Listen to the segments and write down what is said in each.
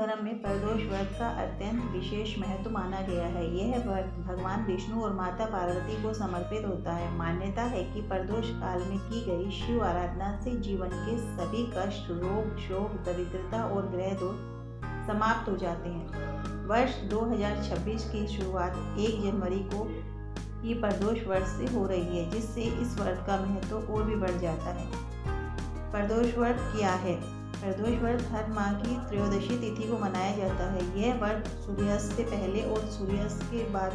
धर्म में प्रदोष व्रत का अत्यंत विशेष महत्व माना गया है। यह व्रत भगवान विष्णु और माता पार्वती को समर्पित होता है। मान्यता है कि प्रदोष काल में की गई शिव आराधना से जीवन के सभी कष्ट, रोग, शोक, दरिद्रता और ग्रह दोष समाप्त हो जाते हैं। वर्ष 2026 की शुरुआत 1 जनवरी को ही प्रदोष व्रत से हो रही है, जिससे इस व्रत का महत्व और भी बढ़ जाता है। प्रदोष व्रत क्या है? प्रदोष व्रत हर माह की त्रयोदशी तिथि को मनाया जाता है। यह व्रत सूर्यास्त से पहले और सूर्यास्त के बाद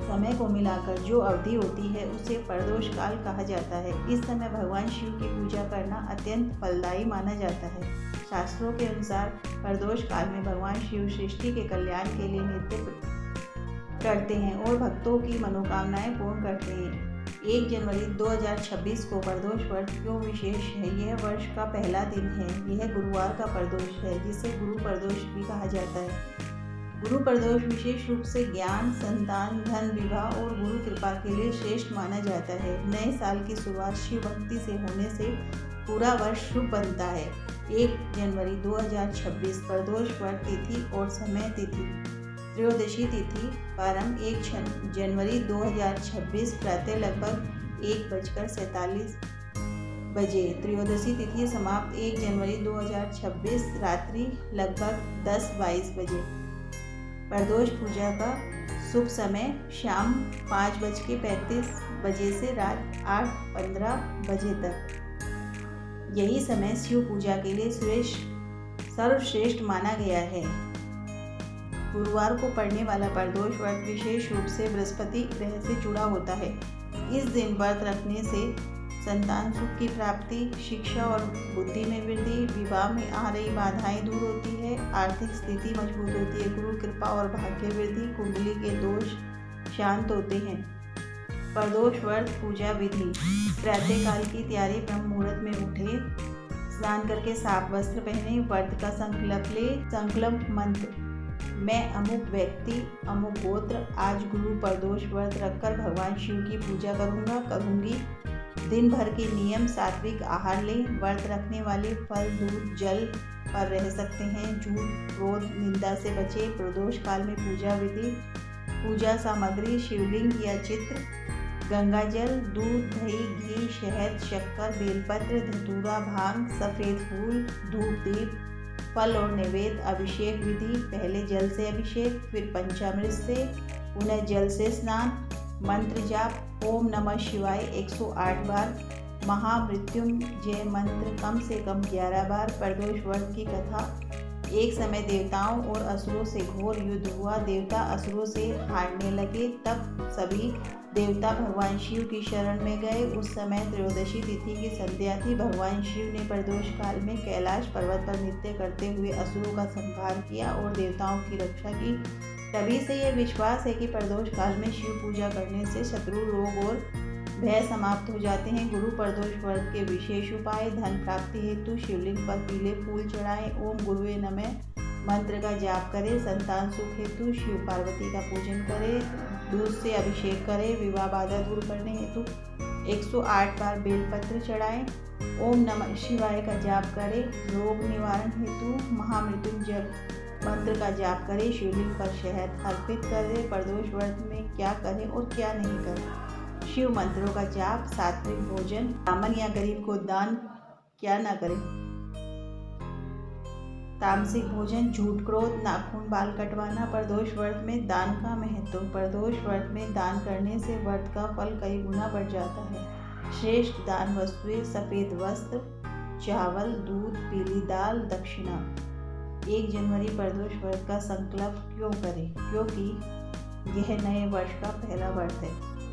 समय को मिलाकर जो अवधि होती है उसे प्रदोष काल कहा जाता है। इस समय भगवान शिव की पूजा करना अत्यंत फलदायी माना जाता है। शास्त्रों के अनुसार प्रदोष काल में भगवान शिव सृष्टि के कल्याण के लिए नृत्य करते हैं और भक्तों की मनोकामनाएं पूर्ण करते हैं। 1 जनवरी 2026 को प्रदोष व्रत क्यों विशेष है? यह वर्ष का पहला दिन है। यह गुरुवार का प्रदोष है, जिसे गुरु प्रदोष भी कहा जाता है। गुरु प्रदोष विशेष रूप से ज्ञान, संतान, धन, विवाह और गुरु कृपा के लिए श्रेष्ठ माना जाता है। नए साल की शुरुआत शिव भक्ति से होने से पूरा वर्ष शुभ बनता है। 1 जनवरी 2026 प्रदोष व्रत तिथि और समय तिथि। त्रयोदशी तिथि प्रारंभ 1 जनवरी 2026 प्रातः लगभग 1:47 बजे। त्रयोदशी तिथि समाप्त 1 जनवरी 2026 रात्रि लगभग 10:22 बजे। प्रदोष पूजा का शुभ समय शाम 5:35 बजे से रात 8:15 बजे तक। यही समय शिव पूजा के लिए सर्वश्रेष्ठ माना गया है। गुरुवार को पड़ने वाला प्रदोष व्रत विशेष रूप से बृहस्पति ग्रह से जुड़ा होता है। इस दिन व्रत रखने से संतान सुख की प्राप्ति, शिक्षा और बुद्धि में वृद्धि, विवाह में आ रही बाधाएं दूर होती है, आर्थिक स्थिति मजबूत होती है, गुरु कृपा और भाग्य वृद्धि, कुंडली के दोष शांत होते हैं। प्रदोष व्रत पूजा विधि। प्रातःकाल की तैयारी, ब्रह्म मुहूर्त में उठे, स्नान करके साफ वस्त्र पहने, व्रत का संकल्प ले। संकल्प मंत्र: मैं अमुक व्यक्ति, अमुक गोत्र आज गुरु प्रदोष व्रत रखकर भगवान शिव की पूजा करूंगी। दिन भर के नियम: सात्विक आहार लें, व्रत रखने वाले फल, दूध, जल पर रह सकते हैं, झूठ, क्रोध, निंदा से बचें। प्रदोष काल में पूजा विधि। पूजा सामग्री: शिवलिंग या चित्र, गंगा जल, दूध, दही, घी, शहद, शक्कर, बेलपत्र, धतूरा, भांग, सफेद फूल, धूप, दीप, फल और नैवेद्य। अभिषेक विधि: पहले जल से अभिषेक, फिर पंचामृत से, पुनः जल से स्नान। मंत्र जाप: ओम नमः शिवाय 108 बार, महामृत्युंजय मंत्र कम से कम 11 बार। प्रदोष व्रत की कथा: एक समय देवताओं और असुरों से घोर युद्ध हुआ। देवता असुरों से हारने लगे, तब सभी देवता भगवान शिव की शरण में गए। उस समय त्रयोदशी तिथि की संध्या थी। भगवान शिव ने प्रदोष काल में कैलाश पर्वत पर नृत्य करते हुए असुरों का संहार किया और देवताओं की रक्षा की। तभी से यह विश्वास है कि प्रदोष काल में शिव पूजा करने से शत्रु, रोग और भय समाप्त हो जाते हैं। गुरु प्रदोष व्रत के विशेष उपाय: धन प्राप्ति हेतु शिवलिंग पर पीले फूल चढ़ाएं, ओम गुरुवे नमः मंत्र का जाप करें। संतान सुख हेतु शिव पार्वती का पूजन करें, दूध से अभिषेक करें। विवाह बाधा दूर करने हेतु 108 बार बेलपत्र चढ़ाएं, ओम नमः शिवाय का जाप करें। रोग निवारण हेतु महामृत्युंजय मंत्र का जाप करें। शिवलिंग पर शहद अर्पित करें। प्रदोष व्रत में क्या करें और क्या नहीं करें? शिव मंत्रों का जाप, सात्विक भोजन, ब्राह्मण या गरीब को दान क्या न करें? तामसिक भोजन, झूठ, क्रोध, नाखून, बाल कटवाना। प्रदोष व्रत में दान का महत्व। प्रदोष व्रत में दान करने से व्रत का फल कई गुना बढ़ जाता है। श्रेष्ठ दान वस्तुएं: सफेद वस्त्र, चावल, दूध, पीली दाल, दक्षिणा। 1 जनवरी प्रदोष व्रत का संकल्प क्यों करें? क्योंकि यह नए वर्ष का पहला व्रत है।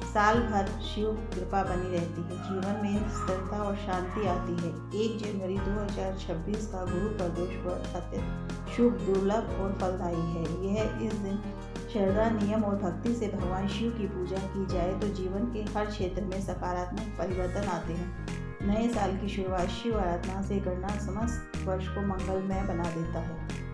साल भर शिव कृपा बनी रहती है, जीवन में स्थिरता और शांति आती है। 1 जनवरी 2026 का गुरु प्रदोष व्रत अत्यंत शुभ, दुर्लभ और फलदायी है। यह इस दिन श्रद्धा, नियम और भक्ति से भगवान शिव की पूजा की जाए तो जीवन के हर क्षेत्र में सकारात्मक परिवर्तन आते हैं। नए साल की शुरुआत शिव आराधना से करना समस्त वर्ष को मंगलमय बना देता है।